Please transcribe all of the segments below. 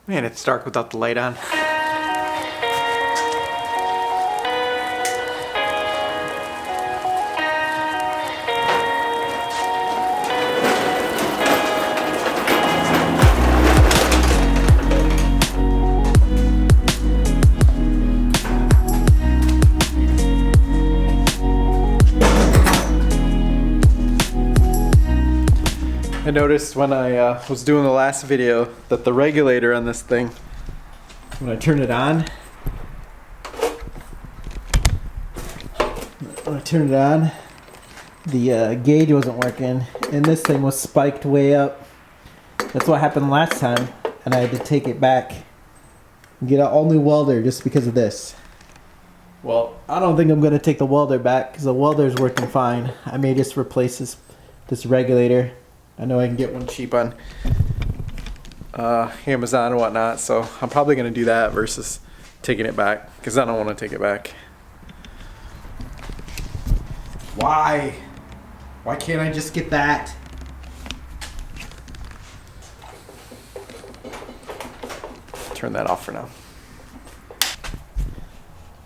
Man, it's dark without the light on. I noticed when I was doing the last video that the regulator on this thing, when I turn it on, the gauge wasn't working, and this thing was spiked way up. That's what happened last time, and I had to take it back and get an all new welder just because of this. Well, I don't think I'm going to take the welder back because the welder's working fine. I may just replace this regulator. I know I can get one cheap on Amazon and whatnot, so I'm probably going to do that versus taking it back because I don't want to take it back. Why? Why can't I just get that? Turn that off for now.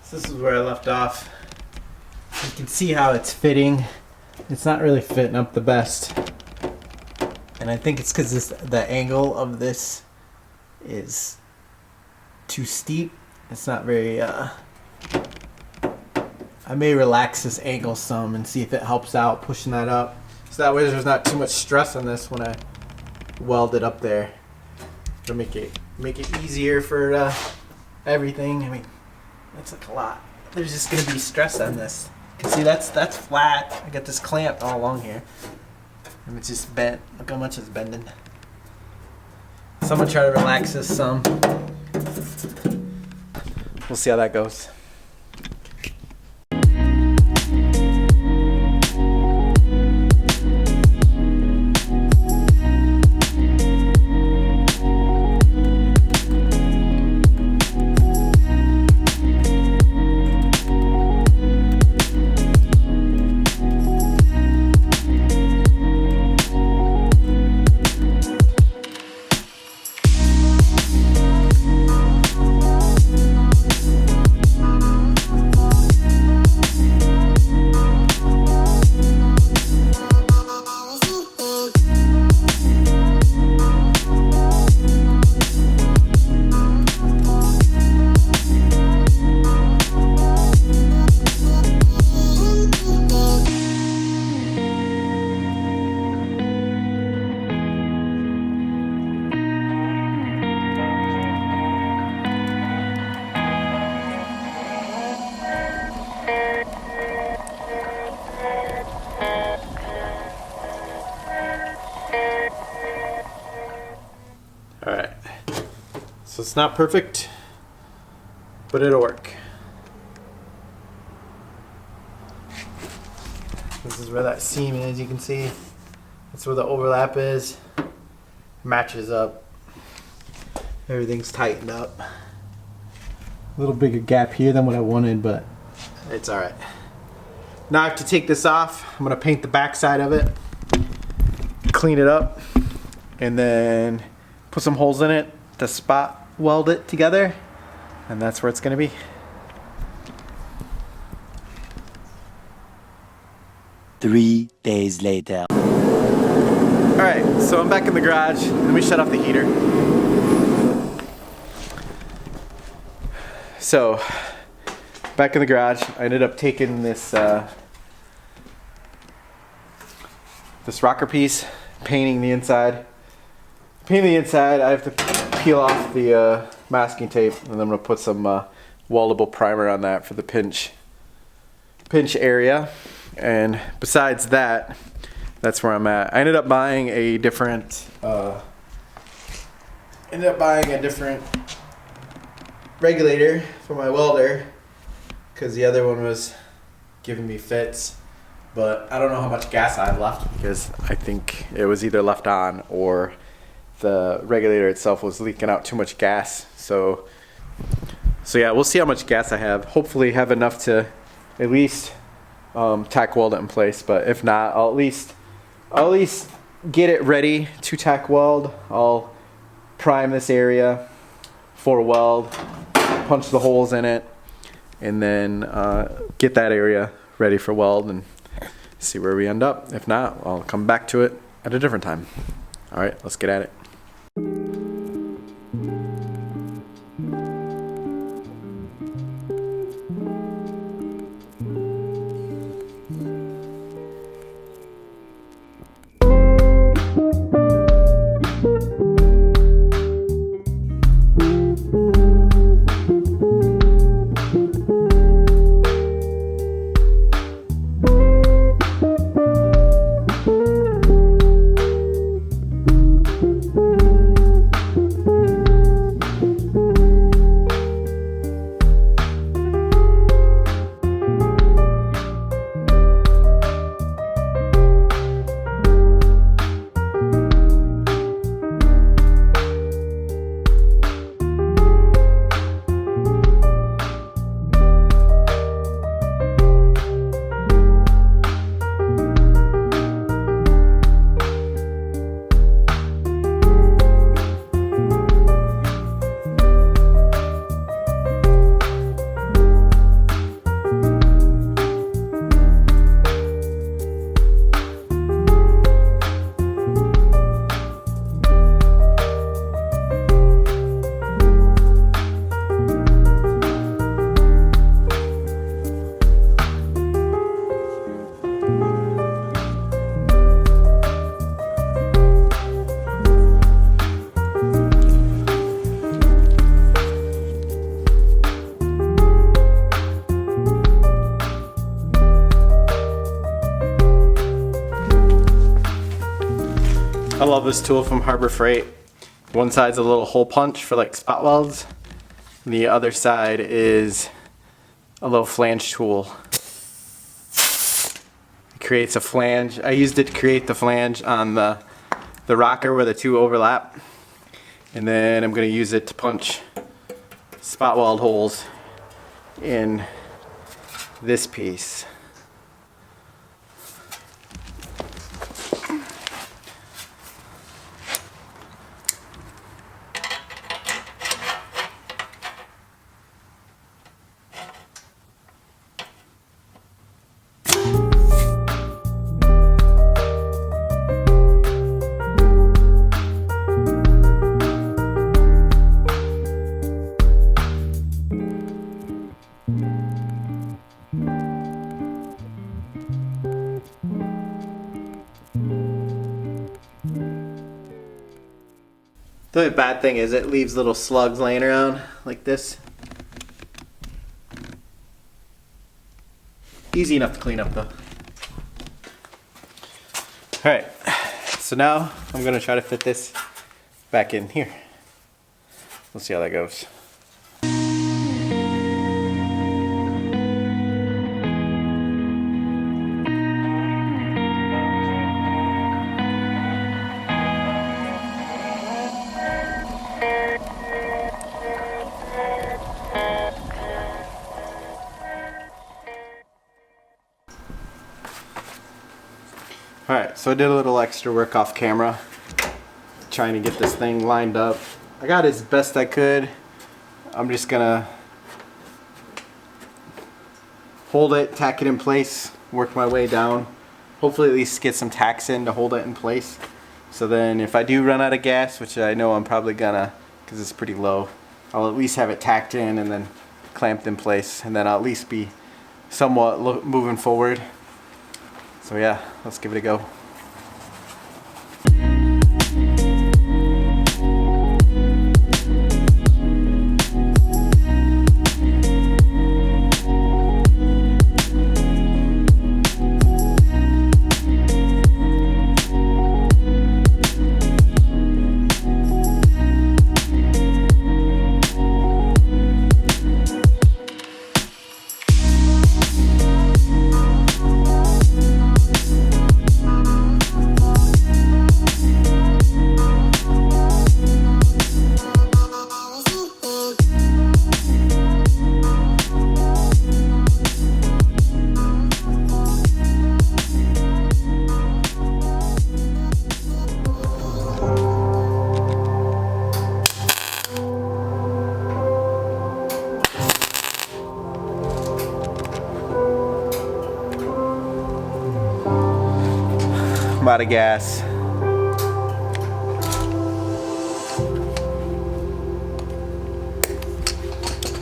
So this is where I left off. You can see how it's fitting. It's not really fitting up the best. And I think it's because the angle of this is too steep. It's not very, I may relax this angle some and see if it helps out pushing that up. So that way there's not too much stress on this when I weld it up there. It'll make it easier for everything. I mean, that's like a lot. There's just gonna be stress on this. You can see that's flat. I got this clamped all along here. And it's just bent. Look how much it's bending. So I'm gonna try to relax this some. We'll see how that goes. Alright, so it's not perfect, but it'll work. This is where that seam is, you can see. That's where the overlap is. Matches up. Everything's tightened up. A little bigger gap here than what I wanted, but it's alright. Now I have to take this off. I'm going to paint the back side of it, clean it up, and then put some holes in it to spot weld it together, and that's where it's going to be. Three days later. Alright, so I'm back in the garage. Let me shut off the heater. So, back in the garage, I ended up taking this this rocker piece, painting the inside. Painting the inside, I have to peel off the masking tape, and then I'm going to put some weldable primer on that for the pinch area. And besides that, that's where I'm at. I ended up buying a different regulator for my welder because the other one was giving me fits. But I don't know how much gas I have left because I think it was either left on or the regulator itself was leaking out too much gas. So yeah, we'll see how much gas I have. Hopefully have enough to at least tack weld it in place. But if not, I'll at least get it ready to tack weld. I'll prime this area for a weld, punch the holes in it, and then get that area ready for weld and see where we end up. If not, I'll come back to it at a different time. All right, let's get at it. I love this tool from Harbor Freight. One side's a little hole punch for like spot welds. The other side is a little flange tool. It creates a flange. I used it to create the flange on the rocker where the two overlap. And then I'm going to use it to punch spot weld holes in this piece. The only bad thing is it leaves little slugs laying around like this. Easy enough to clean up though. Alright, so now I'm going to try to fit this back in here. We'll see how that goes. Alright, so I did a little extra work off camera trying to get this thing lined up. I got it as best I could. I'm just gonna hold it, tack it in place, work my way down. Hopefully at least get some tacks in to hold it in place. So then if I do run out of gas, which I know I'm probably gonna because it's pretty low, I'll at least have it tacked in and then clamped in place, and then I'll at least be somewhat moving forward. So yeah, let's give it a go. I'm out of gas.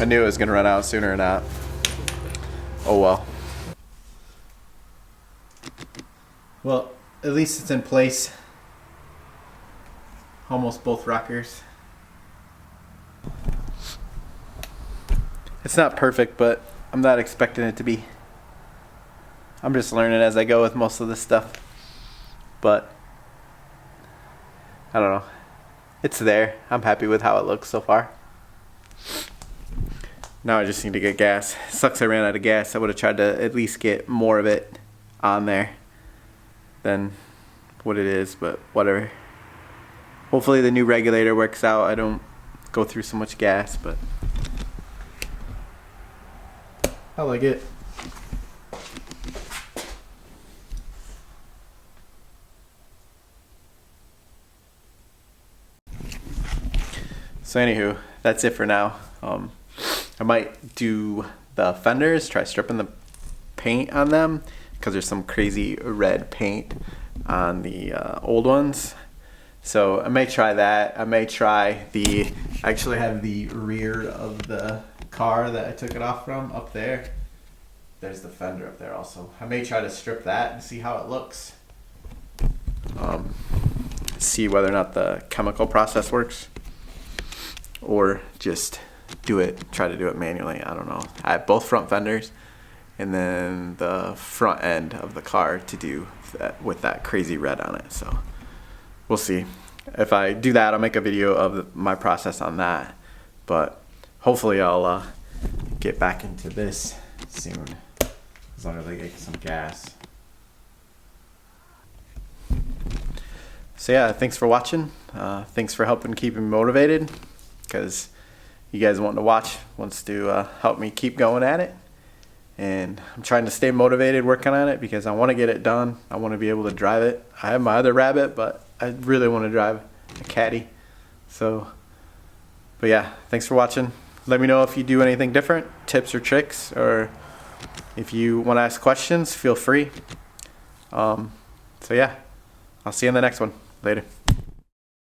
I knew it was gonna run out sooner or not. Oh well. Well, at least it's in place. Almost both rockers. It's not perfect, but I'm not expecting it to be. I'm just learning as I go with most of this stuff. But I don't know. It's there. I'm happy with how it looks so far. Now I just need to get gas. Sucks I ran out of gas. I would have tried to at least get more of it on there than what it is, but whatever. Hopefully the new regulator works out. I don't go through so much gas, but I like it. So anywho, that's it for now. I might do the fenders, try stripping the paint on them, because there's some crazy red paint on the old ones. So I may try that. I may try I actually have the rear of the car that I took it off from up there. There's the fender up there also. I may try to strip that and see how it looks. See whether or not the chemical process works, or just try to do it manually. I don't know. I have both front fenders and then the front end of the car to do that with that crazy red on it. So we'll see. If I do that, I'll make a video of my process on that. But hopefully I'll get back into this soon, as long as I get some gas. So yeah, thanks for watching. Thanks for helping keep me motivated, because you guys want to watch wants to help me keep going at it. And I'm trying to stay motivated working on it because I want to get it done. I want to be able to drive it. I have my other Rabbit, but I really want to drive a Caddy. So, but yeah, thanks for watching. Let me know if you do anything different, tips or tricks, or if you want to ask questions, feel free. So yeah, I'll see you in the next one. Later.